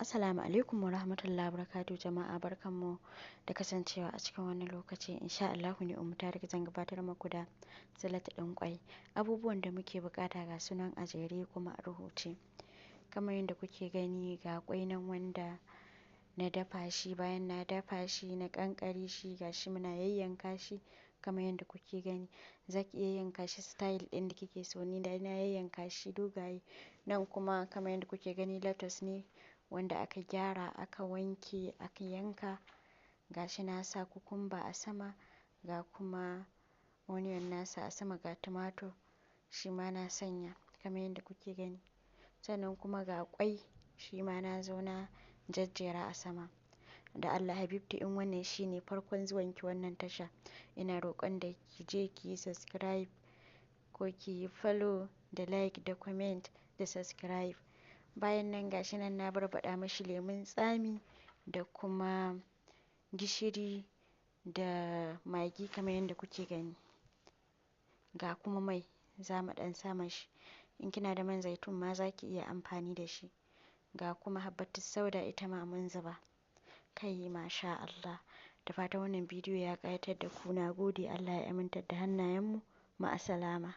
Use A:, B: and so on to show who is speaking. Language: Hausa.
A: Assalamu alaikum wa rahmatullahi wa barakatuh jama'a, barkanmu da kasancewa a cikin wannan lokaci. Insha Allahu ne ta riga zan gabatar muku da salad ɗin ƙwai. Abubuwan da muke buƙata ga sunan a jere kuma a rubuce. Kamar yadda kuke gani ga ƙwai nan wanda na dafa shi, bayan na dafa shi na ƙanƙare shi gashi muna yayyanka shi kamar yadda kuke gani. Za ki iya yanka shi style ɗin da kike so, ni da na yayyanka shi dogaye. Nan kuma kamar yadda kuke gani lettuce ne wanda aka gyara, aka wanke, aka yanka. Gashi na sa cucumber a sama, ga kuma onion nasa a sama, ga tomato shi ma na sanya kamar yadda kuke gani. Sannan kuma ga ƙwai shi ma na zo na jajjera a sama. Da Allah habibti, in wannan shine farkon zuwanki wannan tasha, ina roƙon da ki je ki yi subscribe ko ki yi follow da like da comment da subscribe. Bayan nan gashi nan na barbaɗa mashi lemun tsami da kuma gishiri da magi kamar yadda kuke gani. Ga kuma mai za mu ɗan sa mashi. In kina da man zaitun ma za ki iya amfani da shi. Ga kuma habbatus sauda ita ma mun zuba. Kai masha Allah. Da fatan wannan bidiyo ya ƙayatar da ku. Na gode. Allah ya amintar da hannayenmu. Ma'asalama.